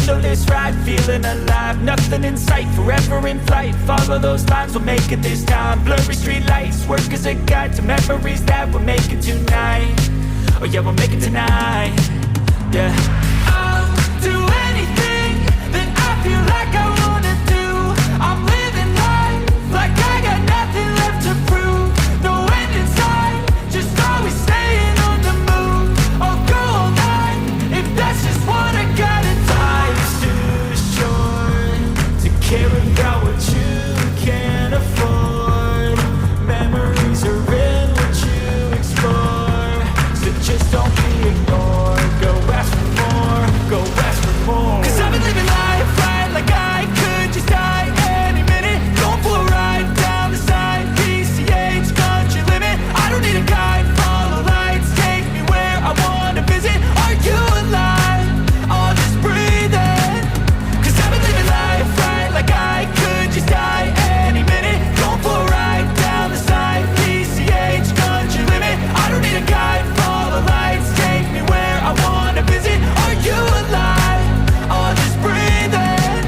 Feel this ride, feeling alive. Nothing in sight, forever in flight. Follow those lines, we'll make it this time. Blurry street lights, work as a guide to memories that we're making tonight. Oh yeah, we'll make it tonight. Yeah. I'll do anything that I feel like I wanna do. I'm living life like I got nothing left to prove. No end in sight, just always staying on the move. I'll go all night if that's just what I gotta do. Life's too short to care about what you can't afford. Memories are in what you explore, so just don't be ignored. Go ask for more, go ask for more. 'Cause I've been living life right like I could just die any minute. Going for a ride down the side, PCH, country limit. I don't need a guide, follow lights, take me where I wanna visit. Are you alive? I'll just breathe in. 'Cause I've been living life right like I could just die any minute. Going for a ride down the side, PCH, country limit. I don't need a guide, follow lights, take me where I wanna visit. Are you alive? I'll just breathe in.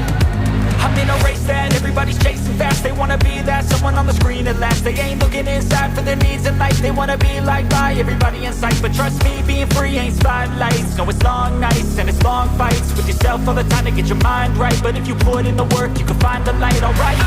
I'm in a race that everybody's chasing fast. They wanna be that someone on the screen at last. They ain't looking inside for their needs in life. They wanna be liked by everybody in sight. But trust me, being free ain't spotlights. No, it's long nights and it's long fights with yourself all the time to get your mind right. But if you put in the work, you can find the light, alright.